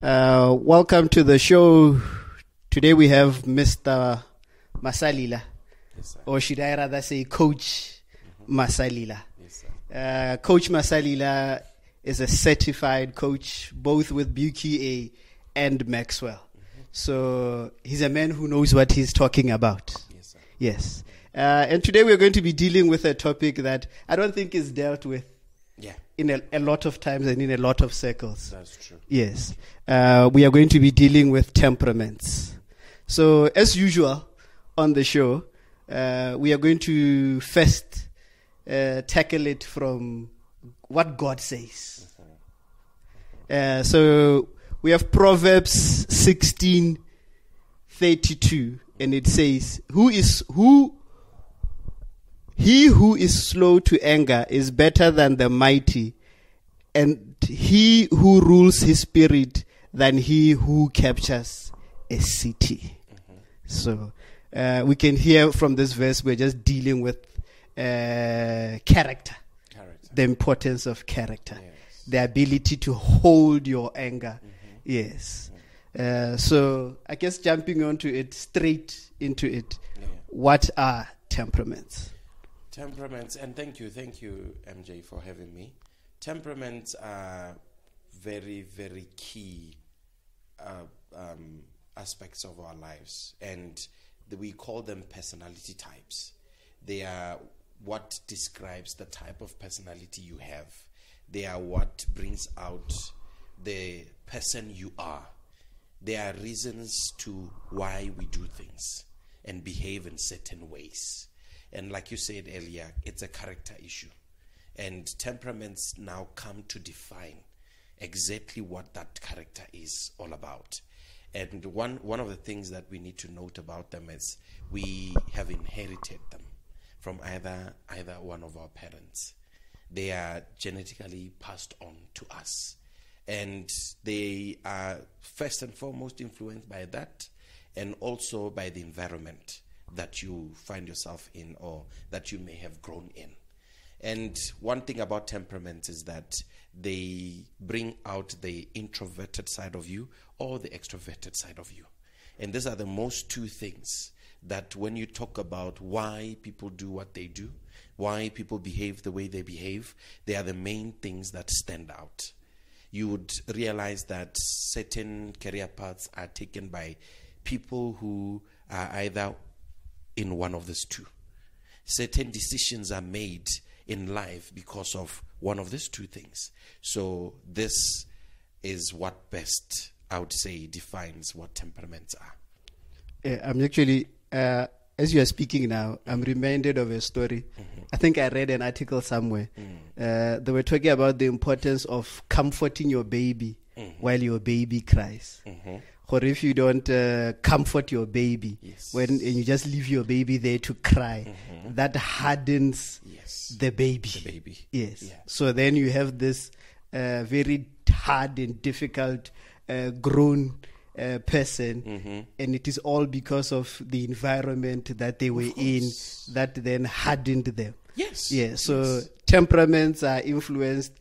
Welcome to the show. Today we have Mr. Masalila, Yes, sir. or should I rather say Coach Masalila. Yes, sir. Coach Masalila is a certified coach, both with BQA and Maxwell. So he's a man who knows what he's talking about. Yes, sir. Yes. And today we're going to be dealing with a topic that I don't think is dealt with Yeah, in a lot of times and in a lot of circles. that's true. Yes. We are going to be dealing with temperaments. So, as usual on the show, we are going to first tackle it from what God says. So, we have Proverbs 16:32, and it says, He who is slow to anger is better than the mighty, and he who rules his spirit than he who captures a city. So we can hear from this verse we're just dealing with character, the importance of character, Yes. the ability to hold your anger. Yes. So I guess jumping straight into it, Yeah. what are temperaments? Temperaments, and thank you, MJ, for having me. Temperaments are very, very key aspects of our lives, and we call them personality types. They are what describes the type of personality you have. They are what brings out the person you are. They are reasons to why we do things and behave in certain ways. And like you said earlier, it's a character issue. And temperaments now come to define exactly what that character is all about. And one of the things that we need to note about them is we have inherited them from either one of our parents. They are genetically passed on to us. And they are first and foremost influenced by that, and also by the environment that you find yourself in or that you may have grown in. And one thing about temperaments is that they bring out the introverted side of you or the extroverted side of you. And these are the most two things that when you talk about why people do what they do, why people behave the way they behave, they are the main things that stand out. You would realize that certain career paths are taken by people who are either in one of these two. Certain decisions are made in life because of one of these two things. So this is what best, I would say, defines what temperaments are. I'm actually, as you are speaking now, I'm reminded of a story. I think I read an article somewhere. They were talking about the importance of comforting your baby while your baby cries. Or if you don't comfort your baby, Yes. and you just leave your baby there to cry, that hardens the baby. The baby. Yes. Yeah. So then you have this very hard and difficult grown person, and it is all because of the environment that they were in that then hardened them. Yes. Yeah. So temperaments are influenced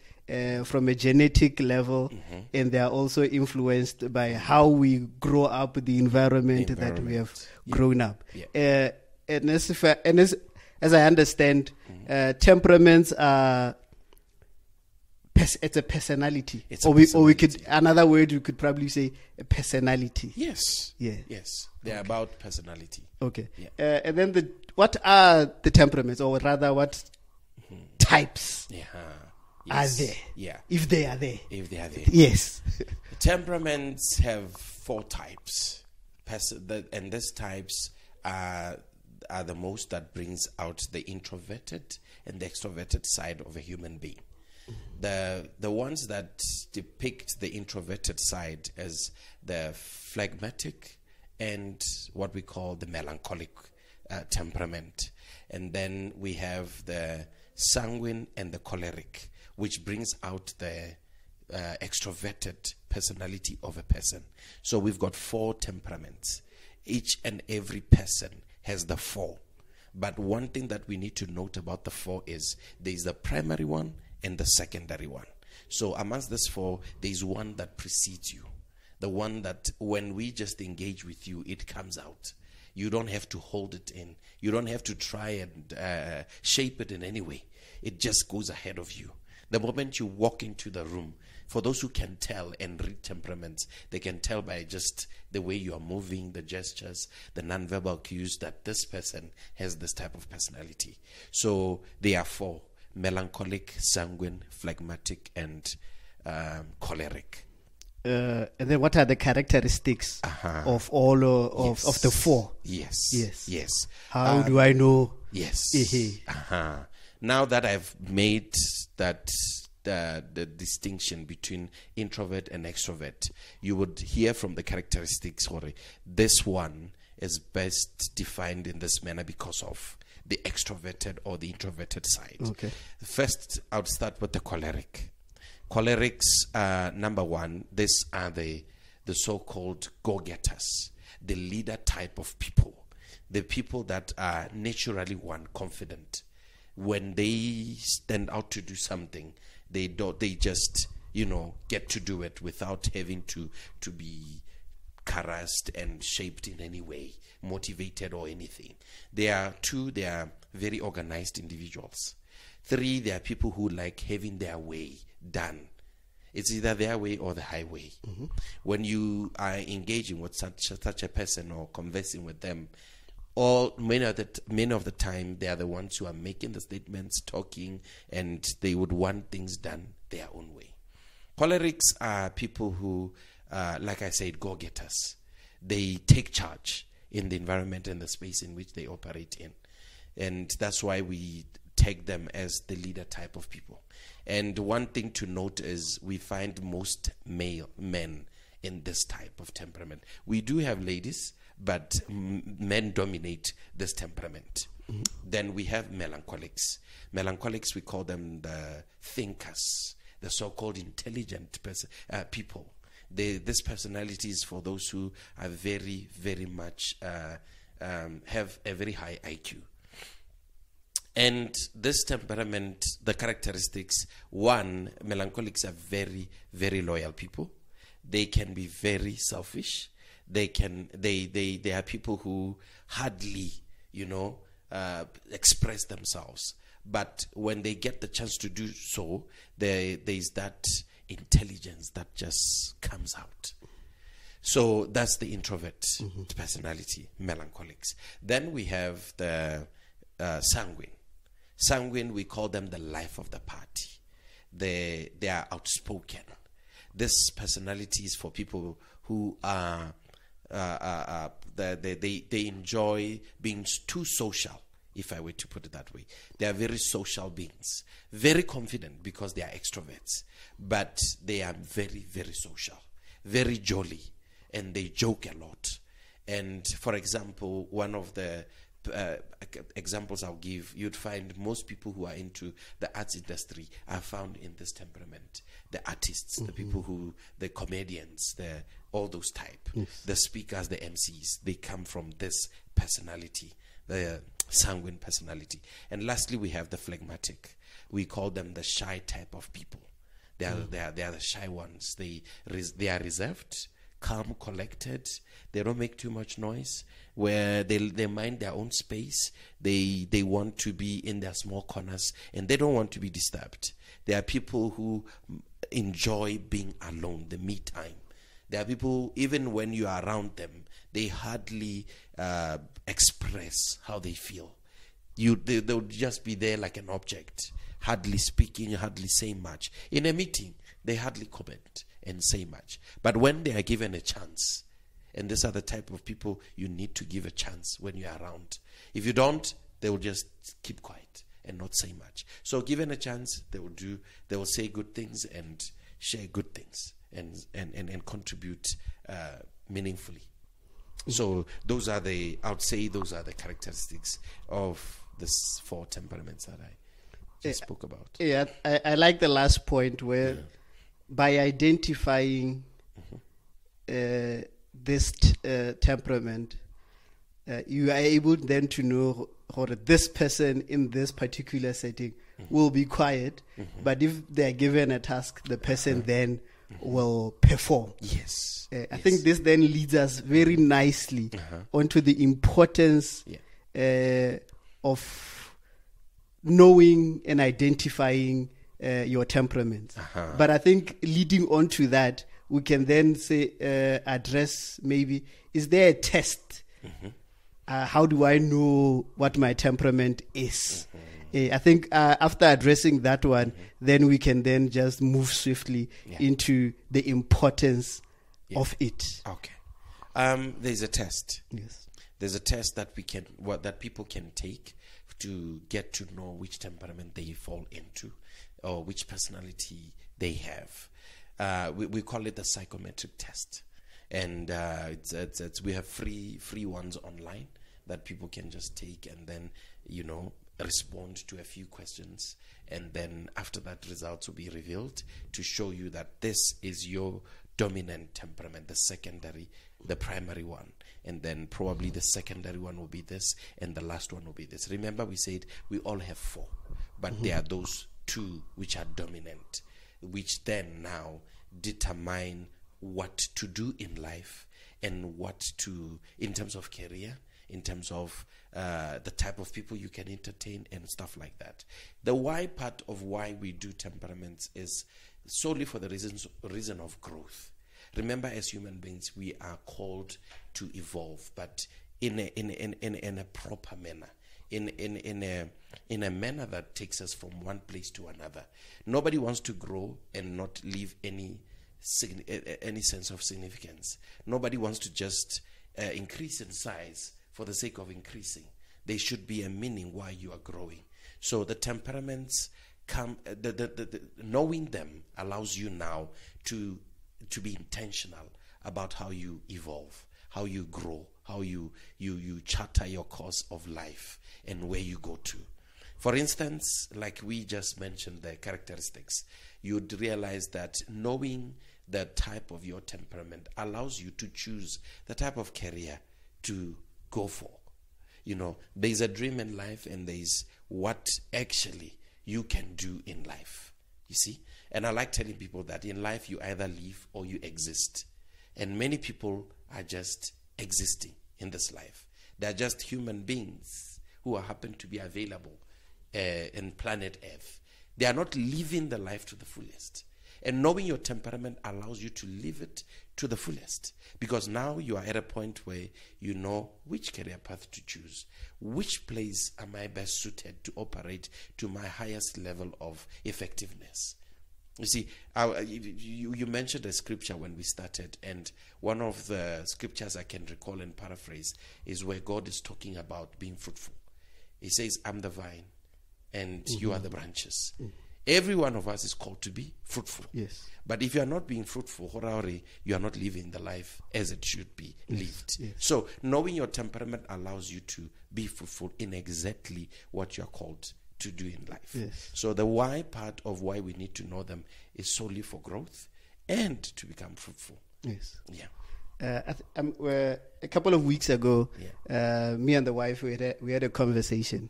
from a genetic level, and they are also influenced by how we grow up, the environment that we have grown up. Yeah. And as I understand, temperaments are it's a personality. It's a or we personality. could, another word you could probably say a personality. Yes. Yeah. Yes. They're about personality. Okay. Yeah. And then what are the temperaments, or rather what types Yeah. are Yes. there? Yeah. If they are there. If they are there. Yes. Temperaments have 4 types. And these types are the most that brings out the introverted and the extroverted side of a human being. The ones that depict the introverted side as the phlegmatic and what we call the melancholic temperament. And then we have the sanguine and the choleric, which brings out the extroverted personality of a person. So we've got 4 temperaments. Each and every person has the 4. But one thing that we need to note about the 4 is there is the primary one and the secondary one. So amongst these 4, there is one that precedes you. The one that when we just engage with you, it comes out. You don't have to hold it in. You don't have to try and shape it in any way. It just goes ahead of you. The moment you walk into the room, for those who can tell and read temperaments, they can tell by just the way you are moving, the gestures, the nonverbal cues, that this person has this type of personality. So there are 4: melancholic, sanguine, phlegmatic, and choleric. And then what are the characteristics of all of the 4? Yes. How do I know? Yes. Now that I've made that the distinction between introvert and extrovert, you would hear from the characteristics, this one is best defined in this manner because of the extroverted or the introverted side. Okay. First, I would start with the choleric. Cholerics, number 1, these are the so-called go-getters, the leader type of people, the people that are naturally confident. When they stand out to do something, they just get to do it without having to be harassed and shaped in any way, motivated or anything. They are very organized individuals. 3, they are people who like having their way done. It's either their way or the highway. When you are engaging with such a person or conversing with them, many of the time they are the ones who are making the statements, talking, and they would want things done their own way. Cholerics are people who, like I said, go-getters. They take charge in the environment and the space in which they operate in. And that's why we take them as the leader type of people. And one thing to note is we find most men in this type of temperament. We do have ladies, but men dominate this temperament. Then we have melancholics. Melancholics, we call them the thinkers, the so-called intelligent people. This personality is for those who are very, very much have a very high IQ. And this temperament, the characteristics: 1, melancholics are very, very loyal people. They can be very selfish. They are people who hardly, express themselves. But when they get the chance to do so, there is that intelligence that just comes out. So that's the introvert personality, melancholics. Then we have the sanguine. Sanguine, we call them the life of the party. They are outspoken. This personality is for people who are they enjoy being too social, if I were to put it that way. They are very social beings, very confident because they are extroverts, but they are very, very social, very jolly, and they joke a lot. And for example, one of the examples I'll give, you'd find most people who are into the arts industry are found in this temperament. The artists, the people the comedians, all those type, the speakers, the MCs, they come from this personality, the sanguine personality. And lastly, we have the phlegmatic. We call them the shy type of people. They are the shy ones. They are reserved, calm, collected. They don't make too much noise. Where they mind their own space. They want to be in their small corners, and they don't want to be disturbed. There are people who enjoy being alone, the me time. There are people, even when you are around them, they hardly express how they feel. They'll just be there like an object, hardly speaking, hardly saying much. In a meeting, they hardly comment and say much. But when they are given a chance, and these are the type of people you need to give a chance when you're around. If you don't, they will just keep quiet and not say much. So given a chance, they will say good things and share good things and contribute meaningfully. So I would say those are the characteristics of this 4 temperaments that I just spoke about. Yeah, I like the last point where by identifying this temperament, you are able then to know how this person in this particular setting will be quiet, but if they're given a task, the person then will perform. Yes. I think this then leads us very nicely onto the importance of knowing and identifying your temperament. But I think leading on to that, we can then say, address maybe, is there a test? How do I know what my temperament is? I think after addressing that one, then we can then just move swiftly into the importance of it. Okay. There's a test. Yes. There's a test that that people can take to get to know which temperament they fall into or which personality they have. We call it the psychometric test, and we have free ones online that people can just take and then respond to a few questions, and then after that results will be revealed to show you that this is your dominant temperament, the primary one, and then probably the secondary one will be this, and the last one will be this. Remember, we said we all have 4, but there are those 2 which are dominant, which then now determine what to do in life and what to, in terms of career, in terms of the type of people you can entertain and stuff like that. The why part of why we do temperaments is solely for the reason of growth. Remember, as human beings, we are called to evolve, but in a proper manner, in a manner that takes us from one place to another. Nobody wants to grow and not leave any sense of significance. Nobody wants to just increase in size for the sake of increasing. There should be a meaning why you are growing. So the temperaments come. Knowing them allows you now to be intentional about how you evolve, how you grow, how you charter your course of life and where you go to. For instance, like we just mentioned, the characteristics, you'd realize that knowing the type of your temperament allows you to choose the type of career to go for. There's a dream in life, and there's what actually you can do in life. You see? And I like telling people that in life you either live or you exist. And many people are just existing in this life. They're just human beings who happen to be available in planet Earth. They are not living the life to the fullest. And knowing your temperament allows you to live it to the fullest, because now you are at a point where you know which career path to choose. Which place am I best suited to operate to my highest level of effectiveness? You see, you mentioned a scripture when we started, and one of the scriptures I can recall and paraphrase is where God is talking about being fruitful. He says, I'm the vine, and you are the branches. Every one of us is called to be fruitful. Yes. But if you are not being fruitful, you are not living the life as it should be lived. Yes. So knowing your temperament allows you to be fruitful in exactly what you are called to do in life. Yes. So the why part of why we need to know them is solely for growth and to become fruitful. Yes. Yeah. A couple of weeks ago, me and the wife, we had a conversation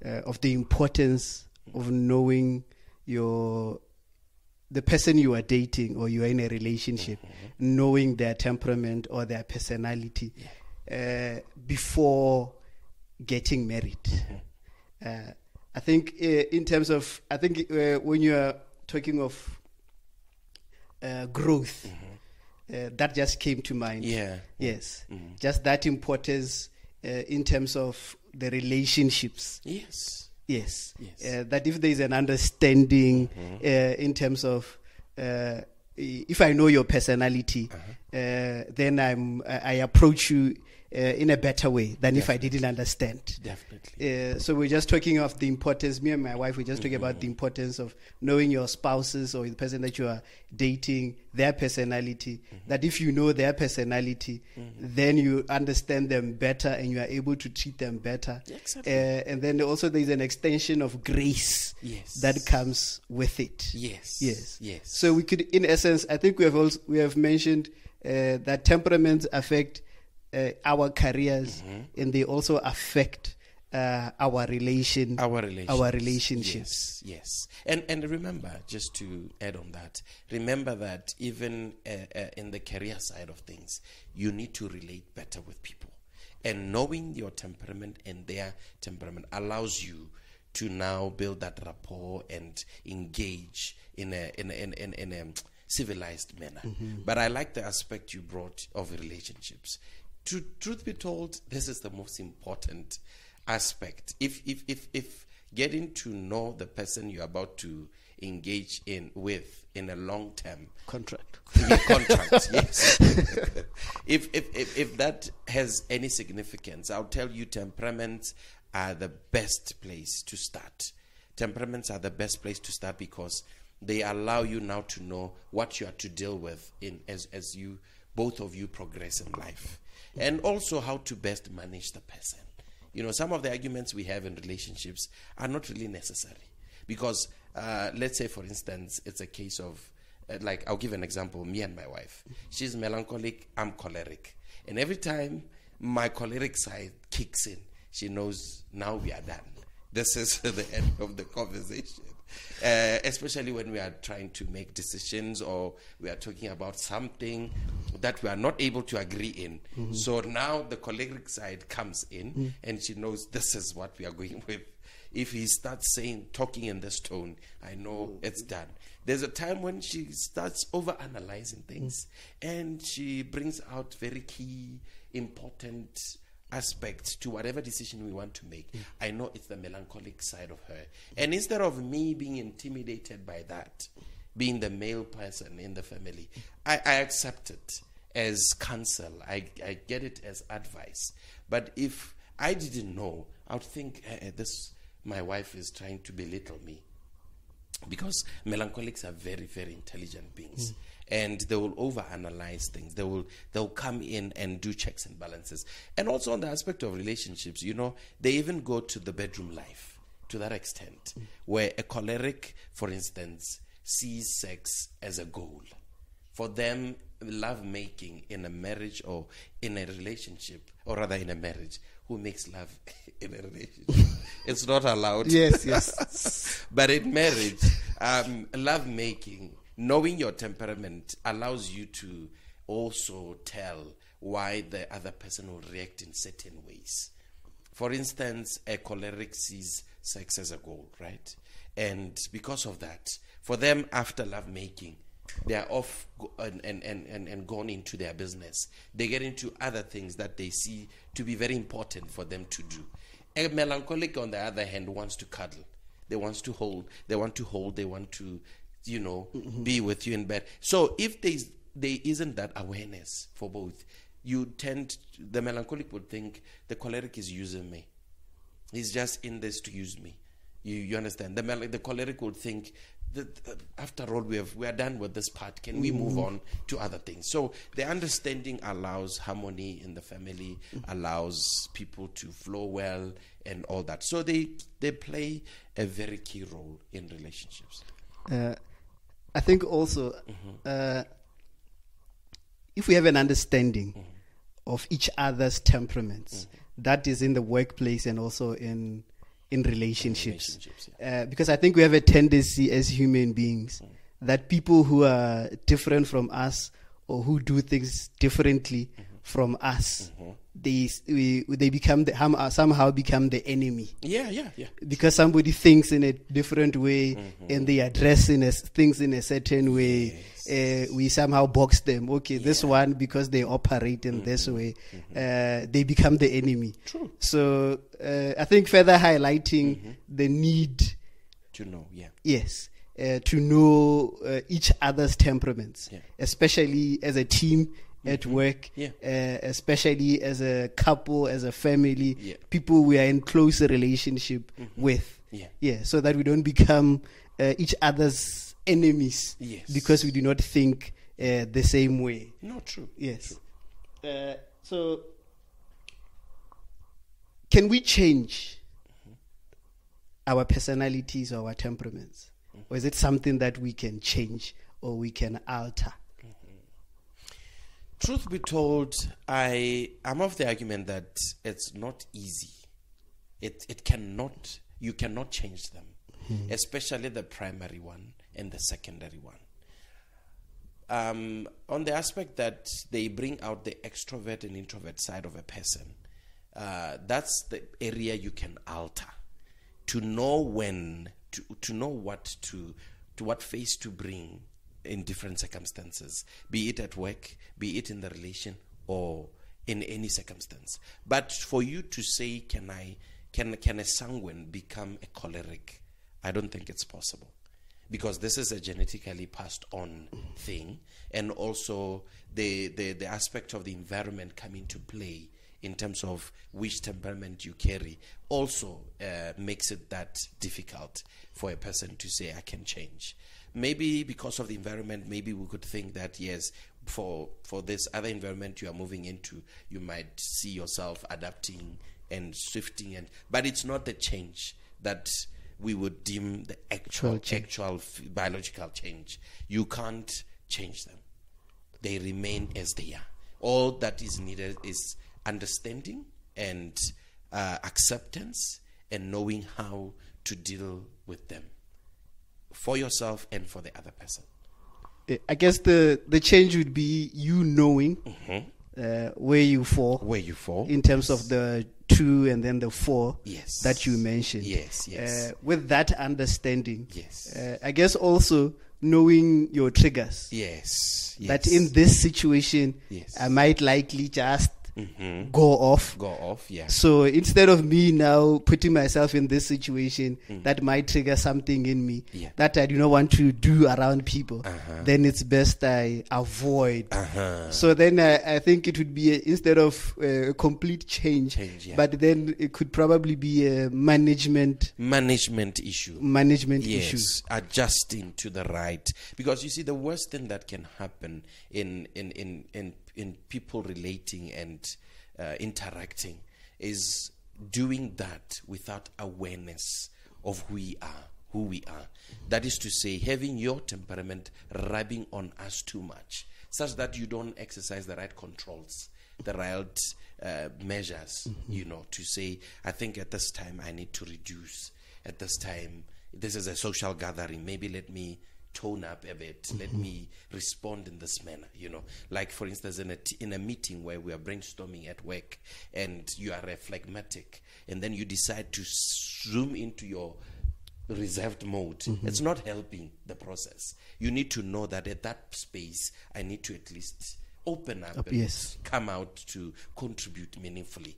of the importance of knowing the person you are dating or you are in a relationship, knowing their temperament or their personality before getting married. I think in terms of, when you are talking of growth, that just came to mind. Yeah. Yes. Just that importance in terms of the relationships. Yes. Yes. That if there is an understanding in terms of if I know your personality, then I approach you in a better way than if I didn't understand. Definitely. So we're just talking of the importance, me and my wife, we're just talking about the importance of knowing your spouses or the person that you are dating, their personality. That if you know their personality, then you understand them better and you are able to treat them better. Exactly. And then also there's an extension of grace that comes with it. Yes. So we could, in essence, I think we have mentioned that temperaments affect our careers, and they also affect our relationships. Yes. And remember, just to add on that, remember that even in the career side of things, you need to relate better with people. And knowing your temperament and their temperament allows you to now build that rapport and engage in a civilized manner. But I like the aspect you brought of relationships. Truth be told, this is the most important aspect. If getting to know the person you're about to engage with in a long-term Contract, yes. if that has any significance, I'll tell you, temperaments are the best place to start. Temperaments are the best place to start because they allow you now to know what you are to deal with as you both of you progress in life, and also how to best manage the person. You know, some of the arguments we have in relationships are not really necessary because let's say, for instance, it's a case of like, I'll give an example. Me and my wife, she's melancholic, I'm choleric, and every time my choleric side kicks in, she knows now we are done. This is the end of the conversation. Especially when we are trying to make decisions or we are talking about something that we are not able to agree in. So now the choleric side comes in and she knows this is what we are going with. If he starts talking in this tone, I know it's done. There's a time when she starts over-analyzing things and she brings out very key, important aspects to whatever decision we want to make. I know it's the melancholic side of her. And instead of me being intimidated by that, being the male person in the family, I accept it as counsel. I get it as advice. But if I didn't know, I would think my wife is trying to belittle me. Because melancholics are very, very intelligent beings. And they will overanalyze things. They'll come in and do checks and balances. And also on the aspect of relationships, you know, they even go to the bedroom life to that extent, where a choleric, for instance, sees sex as a goal. For them, love making in a marriage or in a relationship, or rather in a marriage, who makes love in a relationship? It's not allowed. Yes. But in marriage, love making, knowing your temperament allows you to also tell why the other person will react in certain ways. For instance, a choleric sees sex as a goal, right? And because of that, for them, after love making, they are off and gone into their business. They get into other things that they see to be very important for them to do. A melancholic, on the other hand, wants to cuddle. They want to hold. They want to, you know, be with you in bed. So if there isn't that awareness for both, the melancholic would think the choleric is using me. He's just in this to use me. You understand? The choleric would think, after all, we are done with this part. Can we move on to other things? So the understanding allows harmony in the family, allows people to flow well and all that. So they play a very key role in relationships. I think also, if we have an understanding of each other's temperaments, that is in the workplace and also in relationships. Because I think we have a tendency as human beings that people who are different from us or who do things differently from us, they somehow become the enemy. Yeah. Because somebody thinks in a different way and they address things in a certain way. We somehow box them. Okay, this one, because they operate in this way, they become the enemy. True. So I think further highlighting the need to know, to know each other's temperaments, especially as a team at work, especially as a couple, as a family, people we are in close relationship with, so that we don't become each other's enemies because we do not think the same way. No, true. Yes. True. So, can we change our personalities or our temperaments? Or is it something that we can change or we can alter? Truth be told, I'm of the argument that it's not easy you cannot change them, especially the primary one and the secondary one. On the aspect that they bring out the extrovert and introvert side of a person, that's the area you can alter to know when to know what face to bring in different circumstances, be it at work, be it in the relation, or in any circumstance. But for you to say, can a sanguine become a choleric? I don't think it's possible, because this is a genetically passed on thing, and also the aspect of the environment come into play in terms of which temperament you carry also makes it that difficult for a person to say, I can change. Maybe because of the environment, maybe we could think that, yes, for this other environment you are moving into, you might see yourself adapting and shifting, but it's not the change that we would deem the actual biological change. You can't change them. They remain as they are. All that is needed is understanding and acceptance and knowing how to deal with them for yourself and for the other person. I guess the change would be you knowing where you fall. In terms of the 2 and then the 4 that you mentioned. Yes. With that understanding, yes. I guess also knowing your triggers. Yes. That in this situation, I might likely just go off. Yeah. So instead of me now putting myself in this situation that might trigger something in me that I do not want to do around people, then it's best I avoid. So then I think it would be instead of a complete change, but then it could probably be a management issue. Issue. Adjusting to the right, because you see, the worst thing that can happen in people relating and interacting is doing that without awareness of who we are. That is to say, having your temperament rubbing on us too much, such that you don't exercise the right controls, the right measures, to say, I think at this time I need to reduce. At this time, this is a social gathering, maybe let me tone up a bit, let me respond in this manner, like for instance in a meeting where we are brainstorming at work and you are a phlegmatic and then you decide to zoom into your reserved mode. It's not helping the process. You need to know that at that space I need to at least open up and come out to contribute meaningfully.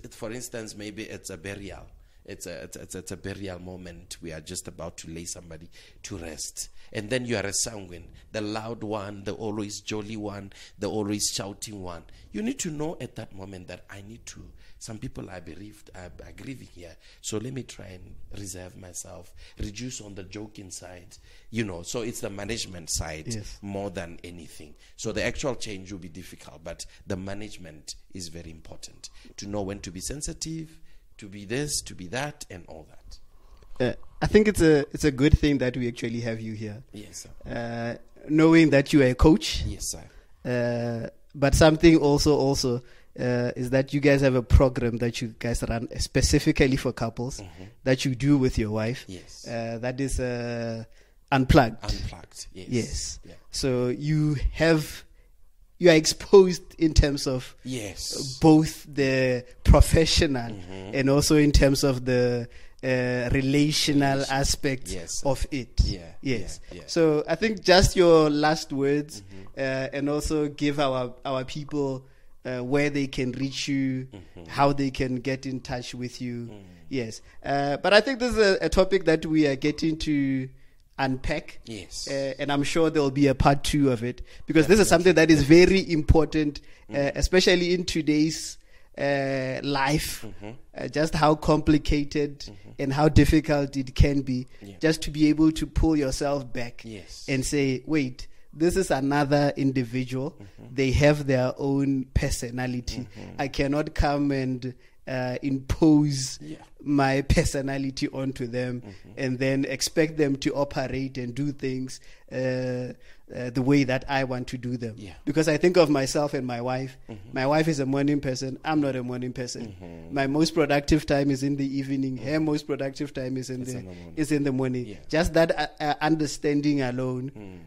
For instance, maybe it's a burial. It's a burial moment. We are just about to lay somebody to rest. And then you are a sanguine, the loud one, the always jolly one, the always shouting one. You need to know at that moment that I need to. Some people are bereaved, are grieving here. So let me try and reserve myself, reduce on the joking side. So it's the management side more than anything. So the actual change will be difficult, but the management is very important. To know when to be sensitive, to be this, to be that, and all that. I think it's a good thing that we actually have you here. Yes, sir. Knowing that you are a coach. Yes, sir. But something also is that you guys have a program that you guys run specifically for couples that you do with your wife. Yes. That is Unplugged. Yes. Yeah. So you are exposed in terms of both the professional and also in terms of the relational aspect of it. Yes. So I think just your last words and also give our people where they can reach you, how they can get in touch with you. Yes. But I think this is a topic that we are getting to unpack, and I'm sure there will be a part 2 of it, because this is something that is very important, especially in today's life, just how complicated and how difficult it can be, just to be able to pull yourself back and say, wait, this is another individual. They have their own personality. I cannot come and impose my personality onto them and then expect them to operate and do things the way that I want to do them. Yeah. Because I think of myself and my wife. My wife is a morning person. I'm not a morning person. My most productive time is in the evening. Her most productive time is in the morning. Yeah. Just that understanding alone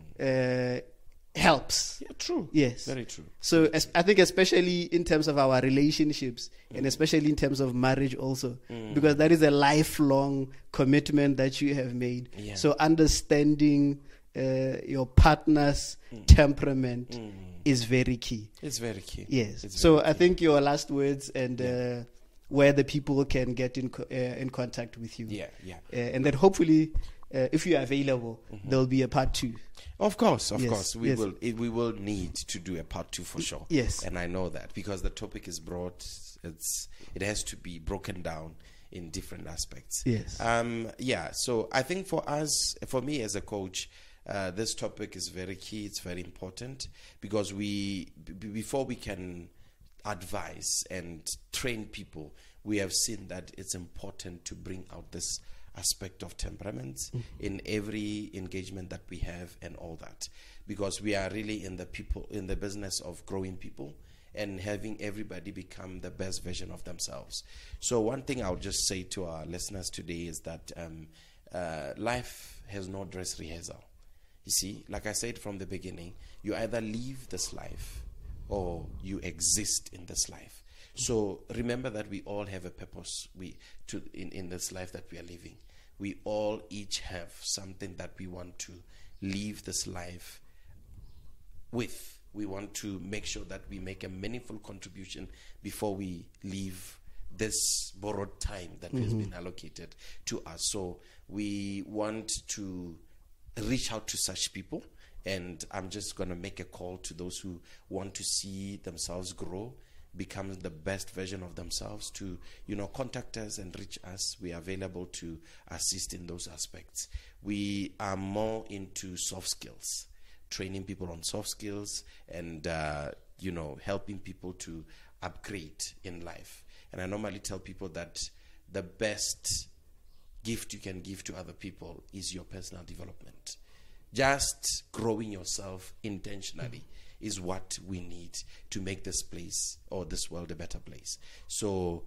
helps. Yeah, true. Yes. Very true. So I think especially in terms of our relationships and especially in terms of marriage also, because that is a lifelong commitment that you have made. Yeah. So understanding your partner's temperament is very key. It's very key. Yes. It's So very I key. think your last words and where the people can get in contact with you. Yeah. And then hopefully, if you are available, there'll be a part 2. Of course. Yes, We yes. will. We will need to do a part 2 for sure. Yes. And I know that because the topic is broad. It has to be broken down in different aspects. Yes. So I think for me as a coach, this topic is very key. It's very important because before we can advise and train people, we have seen that it's important to bring out this aspect of temperaments in every engagement that we have and all that, because we are really in the business of growing people and having everybody become the best version of themselves. So one thing I'll just say to our listeners today is that life has no dress rehearsal. You see, like I said from the beginning, you either live this life or you exist in this life. So remember that we all have a purpose in this life that we are living. We all each have something that we want to live this life with. We want to make sure that we make a meaningful contribution before we leave this borrowed time that has been allocated to us. So we want to reach out to such people, and I'm just going to make a call to those who want to see themselves grow, become the best version of themselves, to contact us and reach us. We are available to assist in those aspects. We are more into soft skills, training people on soft skills, and helping people to upgrade in life. And I normally tell people that the best gift you can give to other people is your personal development. Just growing yourself intentionally is what we need to make this place or this world a better place. So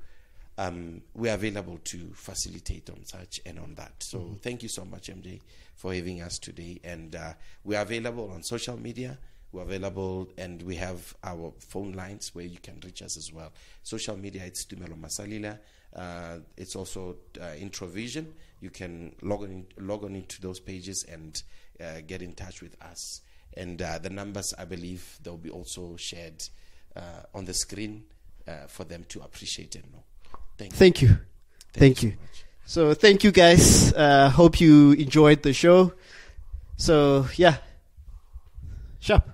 we are available to facilitate on such and on that. So thank you so much, MJ, for having us today. And we are available on social media. We're available, and we have our phone lines where you can reach us as well. Social media, it's Tumelo Masalila. It's also Introvision. You can log on into those pages and get in touch with us. And the numbers, I believe, they'll be also shared on the screen for them to appreciate and know. Thank you. Thank you. So thank you, guys. Hope you enjoyed the show. So, yeah. Sharp.